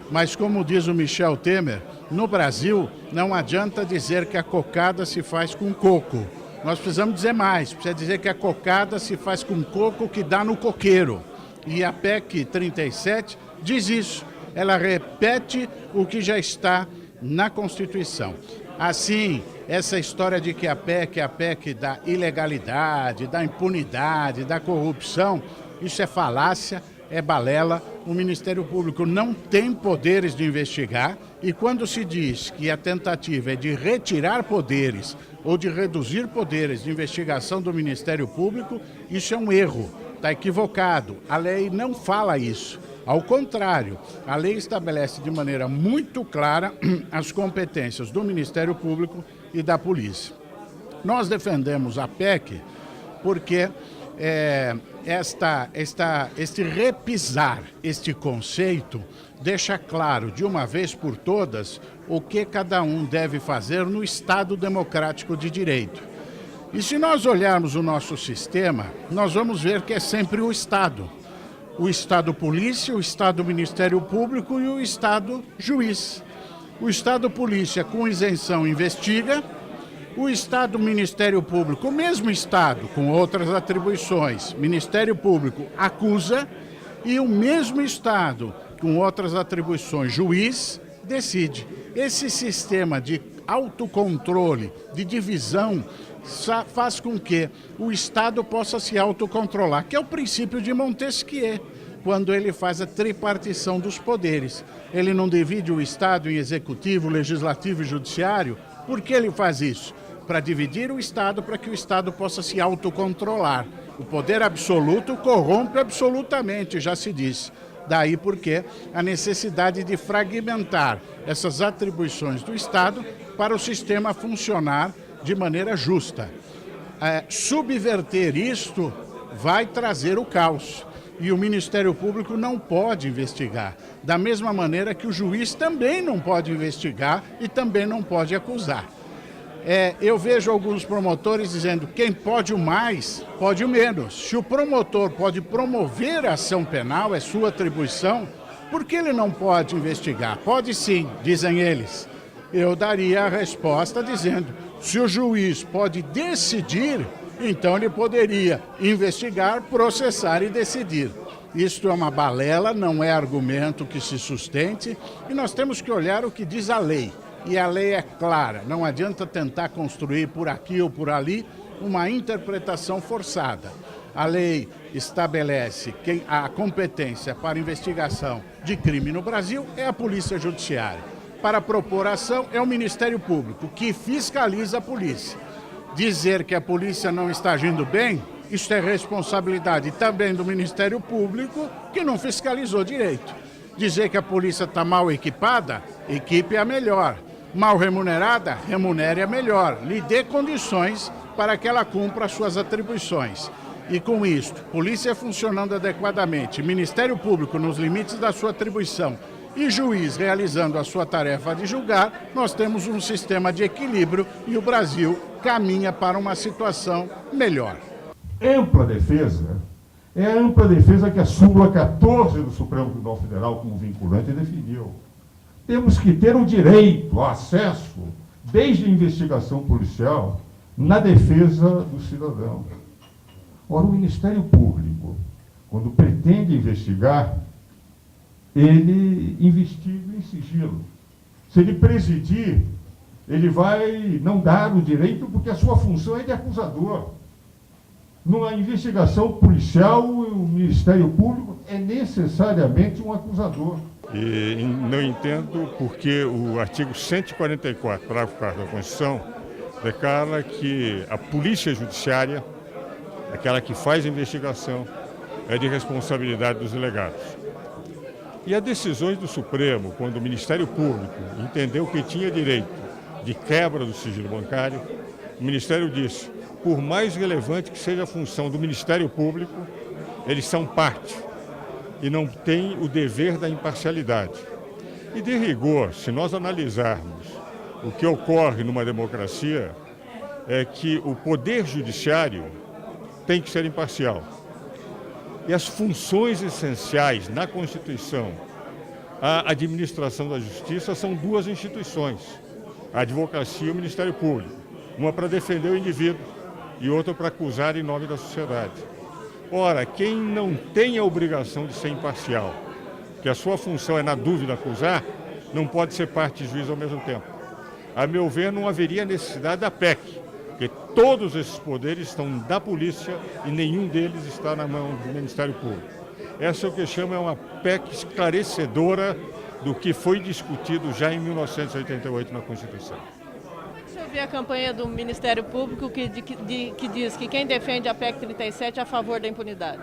mas como diz o Michel Temer, no Brasil não adianta dizer que a cocada se faz com coco. Nós precisamos dizer mais, precisa dizer que a cocada se faz com coco que dá no coqueiro. E a PEC 37 diz isso, ela repete o que já está na Constituição. Assim, essa história de que a PEC é a PEC da ilegalidade, da impunidade, da corrupção, isso é falácia, é balela. O Ministério Público não tem poderes de investigar e quando se diz que a tentativa é de retirar poderes ou de reduzir poderes de investigação do Ministério Público, isso é um erro, está equivocado. A lei não fala isso. Ao contrário, a lei estabelece de maneira muito clara as competências do Ministério Público e da Polícia. Nós defendemos a PEC porque este repisar, este conceito, deixa claro de uma vez por todas o que cada um deve fazer no Estado democrático de direito. E se nós olharmos o nosso sistema, nós vamos ver que é sempre o Estado. O Estado Polícia, o Estado Ministério Público e o Estado Juiz. O Estado Polícia, com isenção, investiga. O Estado Ministério Público, o mesmo Estado, com outras atribuições, Ministério Público acusa e o mesmo Estado, com outras atribuições, juiz, decide. Esse sistema de autocontrole, de divisão, faz com que o Estado possa se autocontrolar, que é o princípio de Montesquieu, quando ele faz a tripartição dos poderes. Ele não divide o Estado em executivo, legislativo e judiciário. Por que ele faz isso? Para dividir o Estado, para que o Estado possa se autocontrolar. O poder absoluto corrompe absolutamente, já se disse. Daí porque a necessidade de fragmentar essas atribuições do Estado para o sistema funcionar de maneira justa. Subverter isto vai trazer o caos. E o Ministério Público não pode investigar. Da mesma maneira que o juiz também não pode investigar e também não pode acusar. Eu vejo alguns promotores dizendo que quem pode o mais, pode o menos. Se o promotor pode promover a ação penal, é sua atribuição, por que ele não pode investigar? Pode sim, dizem eles. Eu daria a resposta dizendo, se o juiz pode decidir, então ele poderia investigar, processar e decidir. Isto é uma balela, não é argumento que se sustente, e nós temos que olhar o que diz a lei. E a lei é clara, não adianta tentar construir por aqui ou por ali uma interpretação forçada. A lei estabelece que a competência para investigação de crime no Brasil é a Polícia Judiciária. Para propor ação é o Ministério Público, que fiscaliza a polícia. Dizer que a polícia não está agindo bem, isso é responsabilidade também do Ministério Público, que não fiscalizou direito. Dizer que a polícia está mal equipada, equipe a melhor. Mal remunerada, remunere a melhor. Lhe dê condições para que ela cumpra as suas atribuições. E com isto, polícia funcionando adequadamente, Ministério Público nos limites da sua atribuição e juiz realizando a sua tarefa de julgar, nós temos um sistema de equilíbrio e o Brasil caminha para uma situação melhor. Ampla defesa é a ampla defesa que a súmula 14 do Supremo Tribunal Federal como vinculante definiu. Temos que ter o direito ao acesso, desde a investigação policial, na defesa do cidadão. Ora, o Ministério Público, quando pretende investigar, ele investiga em sigilo. Se ele presidir, ele vai não dar o direito porque a sua função é de acusador. Numa investigação policial, o Ministério Público é necessariamente um acusador. E não entendo porque o artigo 144, parágrafo 4 da Constituição, declara que a Polícia Judiciária, aquela que faz a investigação, é de responsabilidade dos delegados. E as decisões do Supremo, quando o Ministério Público entendeu que tinha direito de quebra do sigilo bancário, o Ministério disse, por mais relevante que seja a função do Ministério Público, eles são parte e não têm o dever da imparcialidade. E de rigor, se nós analisarmos o que ocorre numa democracia, é que o poder judiciário tem que ser imparcial. E as funções essenciais na Constituição, a administração da justiça, são duas instituições, a advocacia e o Ministério Público, uma para defender o indivíduo e outra para acusar em nome da sociedade. Ora, quem não tem a obrigação de ser imparcial, que a sua função é, na dúvida, acusar, não pode ser parte e juiz ao mesmo tempo. A meu ver, não haveria necessidade da PEC, porque todos esses poderes estão da polícia e nenhum deles está na mão do Ministério Público. Essa é o que chama uma PEC esclarecedora do que foi discutido já em 1988 na Constituição. Deixa eu ver a campanha do Ministério Público que diz que quem defende a PEC 37 é a favor da impunidade.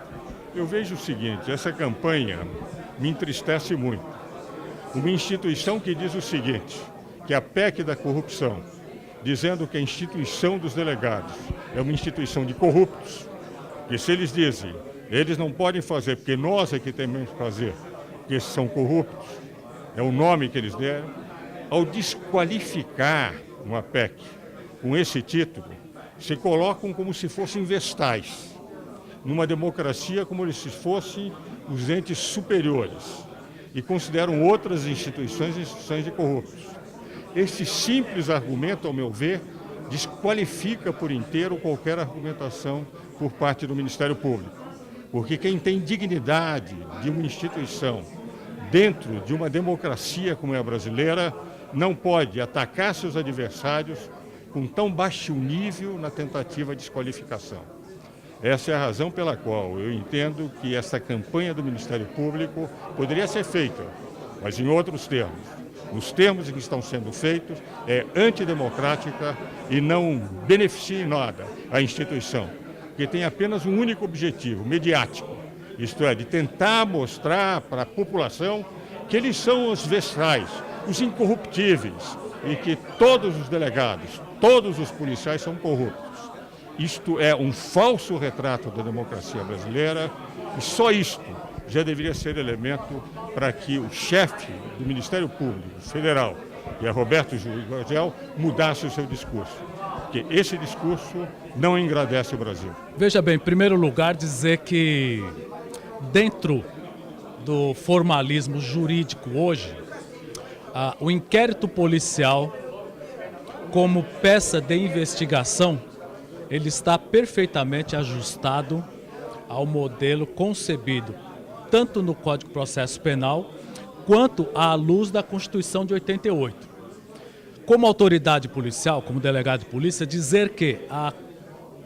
Eu vejo o seguinte, essa campanha me entristece muito. Uma instituição que diz o seguinte, que a PEC da corrupção, dizendo que a instituição dos delegados é uma instituição de corruptos, que se eles dizem, eles não podem fazer, porque nós é que temos que fazer, porque esses são corruptos, é o nome que eles deram, ao desqualificar uma PEC com esse título, se colocam como se fossem vestais, numa democracia como se fossem os entes superiores, e consideram outras instituições de corruptos. Esse simples argumento, ao meu ver, desqualifica por inteiro qualquer argumentação por parte do Ministério Público. Porque quem tem dignidade de uma instituição dentro de uma democracia como é a brasileira, não pode atacar seus adversários com tão baixo nível na tentativa de desqualificação. Essa é a razão pela qual eu entendo que essa campanha do Ministério Público poderia ser feita, mas em outros termos. Nos termos em que estão sendo feitos, é antidemocrática e não beneficia em nada a instituição, que tem apenas um único objetivo, mediático, isto é, de tentar mostrar para a população que eles são os vestais, os incorruptíveis, e que todos os delegados, todos os policiais são corruptos. Isto é um falso retrato da democracia brasileira e só isto já deveria ser elemento para que o chefe do Ministério Público Federal, que é Roberto Jurgel, mudasse o seu discurso. Porque esse discurso não engrandece o Brasil. Veja bem, em primeiro lugar, dizer que dentro do formalismo jurídico hoje, o inquérito policial, como peça de investigação, ele está perfeitamente ajustado ao modelo concebido tanto no Código de Processo Penal quanto à luz da Constituição de 88. como autoridade policial, como delegado de polícia, dizer que a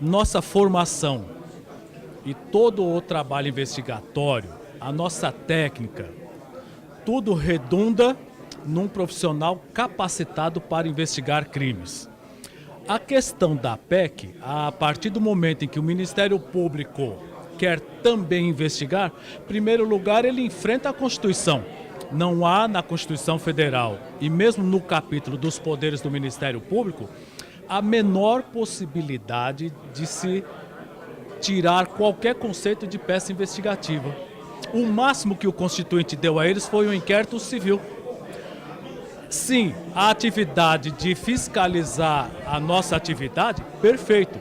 nossa formação e todo o trabalho investigatório, a nossa técnica, tudo redunda num profissional capacitado para investigar crimes. A questão da PEC, a partir do momento em que o Ministério Público quer também investigar, em primeiro lugar ele enfrenta a Constituição. Não há na Constituição Federal e mesmo no capítulo dos poderes do Ministério Público a menor possibilidade de se tirar qualquer conceito de peça investigativa. O máximo que o Constituinte deu a eles foi um inquérito civil. Sim, a atividade de fiscalizar a nossa atividade, perfeito.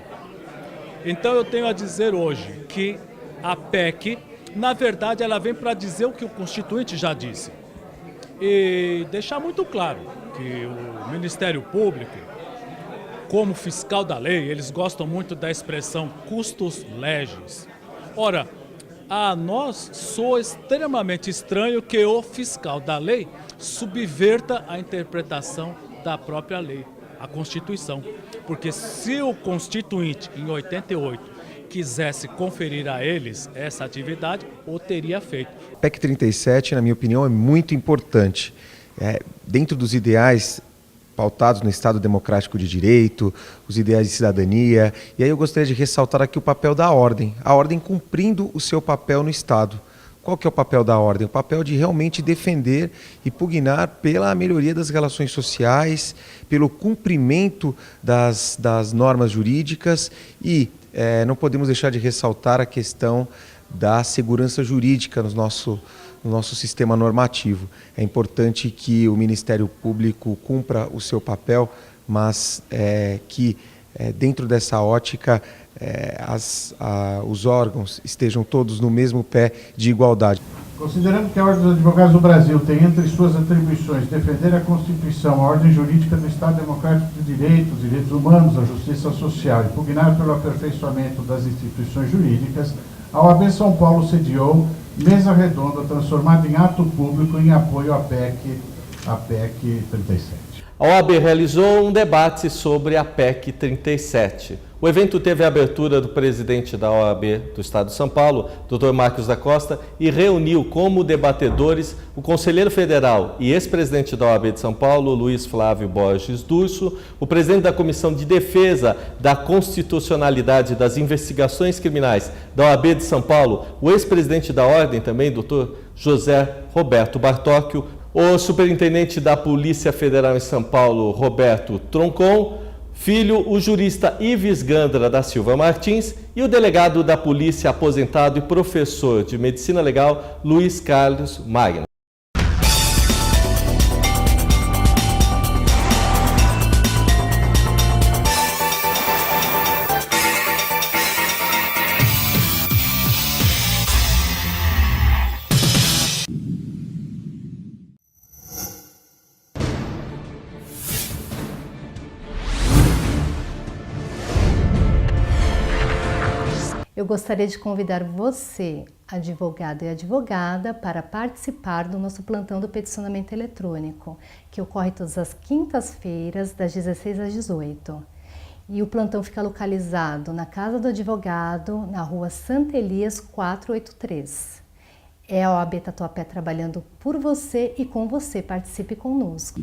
Então eu tenho a dizer hoje que a PEC, na verdade, ela vem para dizer o que o Constituinte já disse. E deixar muito claro que o Ministério Público, como fiscal da lei, eles gostam muito da expressão custos legis. Ora, a nós soa extremamente estranho que o fiscal da lei subverta a interpretação da própria lei, a Constituição. Porque se o Constituinte, em 88, quisesse conferir a eles essa atividade, o teria feito. PEC 37, na minha opinião, é muito importante. Dentro dos ideais pautados no Estado Democrático de Direito, os ideais de cidadania, e aí eu gostaria de ressaltar aqui o papel da ordem, a ordem cumprindo o seu papel no Estado. Qual que é o papel da ordem? O papel de realmente defender e pugnar pela melhoria das relações sociais, pelo cumprimento das normas jurídicas e não podemos deixar de ressaltar a questão da segurança jurídica no nosso sistema normativo. É importante que o Ministério Público cumpra o seu papel, mas que dentro dessa ótica os órgãos estejam todos no mesmo pé de igualdade. Considerando que a Ordem dos Advogados do Brasil tem entre suas atribuições defender a Constituição, a ordem jurídica do Estado Democrático de Direito, os direitos humanos, a justiça social e pugnar pelo aperfeiçoamento das instituições jurídicas, a OAB São Paulo sediou mesa redonda transformada em ato público em apoio à PEC 37. A OAB realizou um debate sobre a PEC 37. O evento teve a abertura do presidente da OAB do Estado de São Paulo, Dr. Marcos da Costa, e reuniu como debatedores o conselheiro federal e ex-presidente da OAB de São Paulo, Luiz Flávio Borges Durso, o presidente da Comissão de Defesa da Constitucionalidade das Investigações Criminais da OAB de São Paulo, o ex-presidente da Ordem também, Dr. José Roberto Bartóquio, o superintendente da Polícia Federal em São Paulo, Roberto Troncon Filho, o jurista Ives Gandra da Silva Martins e o delegado da Polícia aposentado e professor de Medicina Legal, Luiz Carlos Magno. Eu gostaria de convidar você, advogado e advogada, para participar do nosso plantão do peticionamento eletrônico, que ocorre todas as quintas-feiras, das 16 às 18. E o plantão fica localizado na Casa do Advogado, na rua Santa Elias 483. É a OAB Tatuapé trabalhando por você e com você. Participe conosco.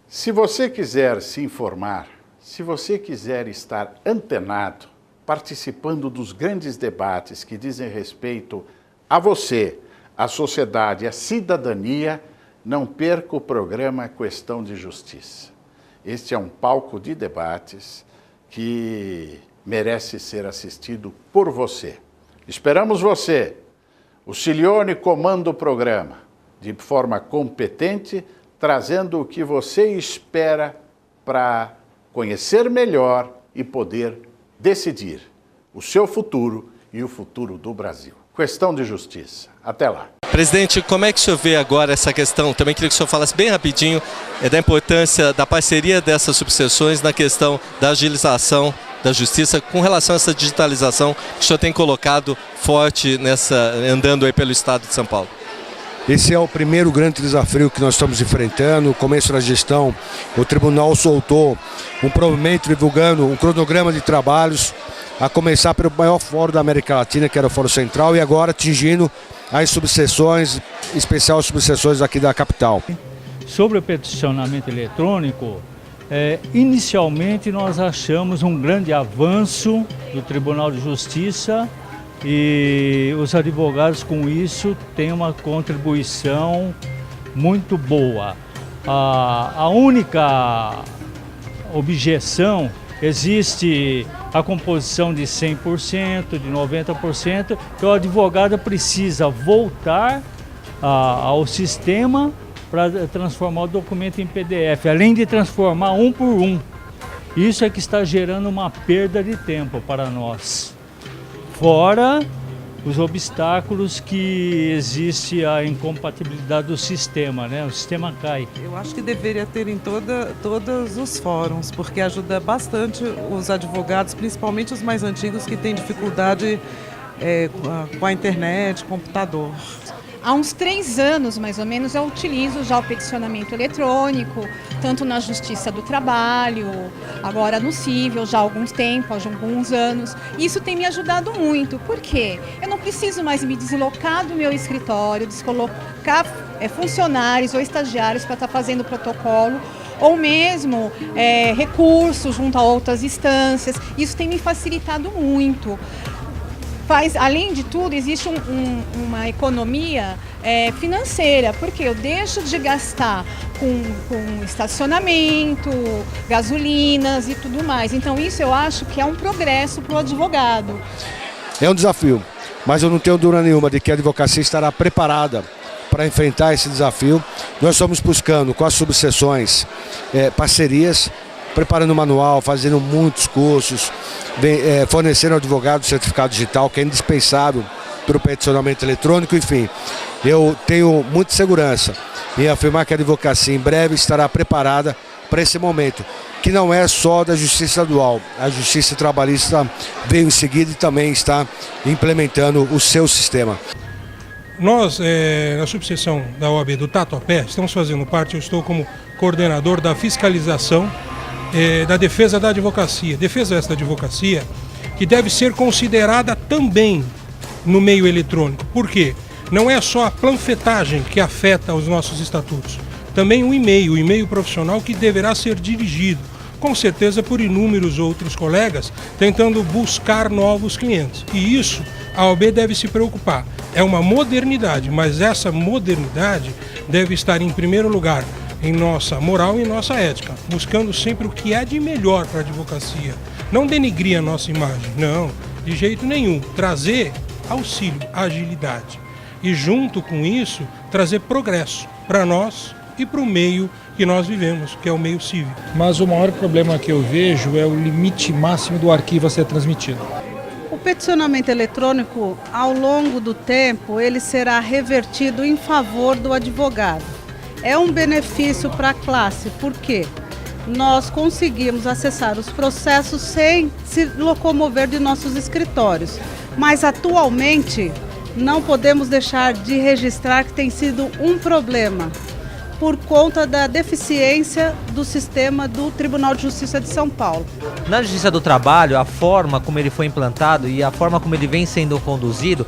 Se você quiser se informar, se você quiser estar antenado, participando dos grandes debates que dizem respeito a você, a sociedade, a cidadania, não perca o programa Questão de Justiça. Este é um palco de debates que merece ser assistido por você. Esperamos você. O Cilione comanda o programa de forma competente, trazendo o que você espera para conhecer melhor e poder decidir o seu futuro e o futuro do Brasil. Questão de Justiça. Até lá. Presidente, como é que o senhor vê agora essa questão? Também queria que o senhor falasse bem rapidinho da importância da parceria dessas subseções na questão da agilização da Justiça com relação a essa digitalização que o senhor tem colocado forte andando aí pelo estado de São Paulo? Esse é o primeiro grande desafio que nós estamos enfrentando. No começo da gestão, o tribunal soltou um provimento divulgando um cronograma de trabalhos, a começar pelo maior fórum da América Latina, que era o Fórum Central, e agora atingindo as subseções, especial subseções aqui da capital. Sobre o peticionamento eletrônico, inicialmente nós achamos um grande avanço do Tribunal de Justiça, e os advogados com isso têm uma contribuição muito boa. A única objeção, existe a composição de 100%, de 90%, então o advogado precisa voltar ao sistema para transformar o documento em PDF, além de transformar um por um. Isso é que está gerando uma perda de tempo para nós. Fora os obstáculos que existe a incompatibilidade do sistema, né? O sistema cai. Eu acho que deveria ter em todos os fóruns, porque ajuda bastante os advogados, principalmente os mais antigos que têm dificuldade com a internet, computador. Há uns 3 anos, mais ou menos, eu utilizo já o peticionamento eletrônico, tanto na Justiça do Trabalho, agora no Cível, já há alguns tempos, há alguns anos. Isso tem me ajudado muito, porque eu não preciso mais me deslocar do meu escritório, descolocar funcionários ou estagiários para estar fazendo protocolo, ou mesmo recursos junto a outras instâncias. Isso tem me facilitado muito. Além de tudo, existe uma economia financeira, porque eu deixo de gastar com estacionamento, gasolinas e tudo mais. Então isso eu acho que é um progresso para o advogado. É um desafio, mas eu não tenho dúvida nenhuma de que a advocacia estará preparada para enfrentar esse desafio. Nós estamos buscando, com as subseções, parcerias, preparando manual, fazendo muitos cursos, fornecendo ao advogado o certificado digital, que é indispensável para o peticionamento eletrônico. Enfim, eu tenho muita segurança em afirmar que a advocacia em breve estará preparada para esse momento, que não é só da Justiça Estadual. A Justiça Trabalhista veio em seguida e também está implementando o seu sistema. Nós, na subseção da OAB do Tatuapé, estamos fazendo parte, eu estou como coordenador da fiscalização da defesa da advocacia. Defesa desta advocacia que deve ser considerada também no meio eletrônico. Por quê? Não é só a panfletagem que afeta os nossos estatutos. Também o e-mail profissional que deverá ser dirigido, com certeza por inúmeros outros colegas, tentando buscar novos clientes. E isso a OAB deve se preocupar. É uma modernidade, mas essa modernidade deve estar em primeiro lugar em nossa moral e nossa ética, buscando sempre o que é de melhor para a advocacia. Não denigrir a nossa imagem, não, de jeito nenhum. Trazer auxílio, agilidade. E junto com isso, trazer progresso para nós e para o meio que nós vivemos, que é o meio cívico. Mas o maior problema que eu vejo é o limite máximo do arquivo a ser transmitido. O peticionamento eletrônico, ao longo do tempo, ele será revertido em favor do advogado. É um benefício para a classe, porque nós conseguimos acessar os processos sem se locomover de nossos escritórios. Mas atualmente não podemos deixar de registrar que tem sido um problema por conta da deficiência do sistema do Tribunal de Justiça de São Paulo. Na Justiça do Trabalho, a forma como ele foi implantado e a forma como ele vem sendo conduzido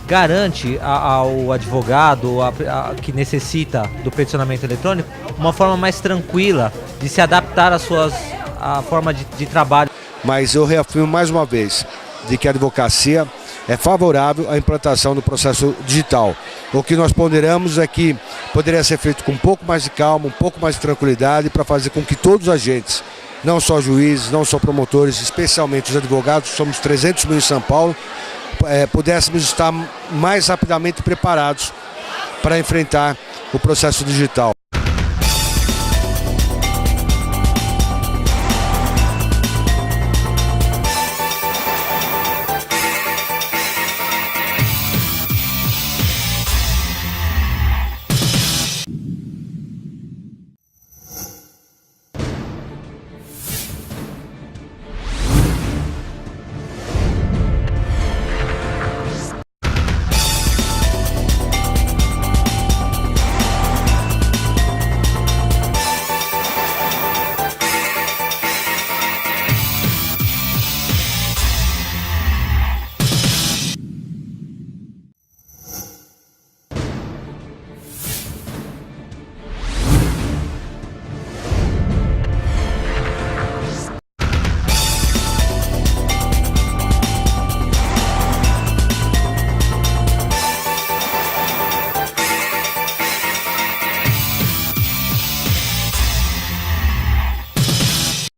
garante ao advogado que necessita do peticionamento eletrônico uma forma mais tranquila de se adaptar à forma de trabalho. Mas eu reafirmo mais uma vez de que a advocacia é favorável à implantação do processo digital. O que nós ponderamos é que poderia ser feito com um pouco mais de calma, um pouco mais de tranquilidade, para fazer com que todos os agentes, não só juízes, não só promotores, especialmente os advogados, somos 300 mil em São Paulo, pudéssemos estar mais rapidamente preparados para enfrentar o processo digital.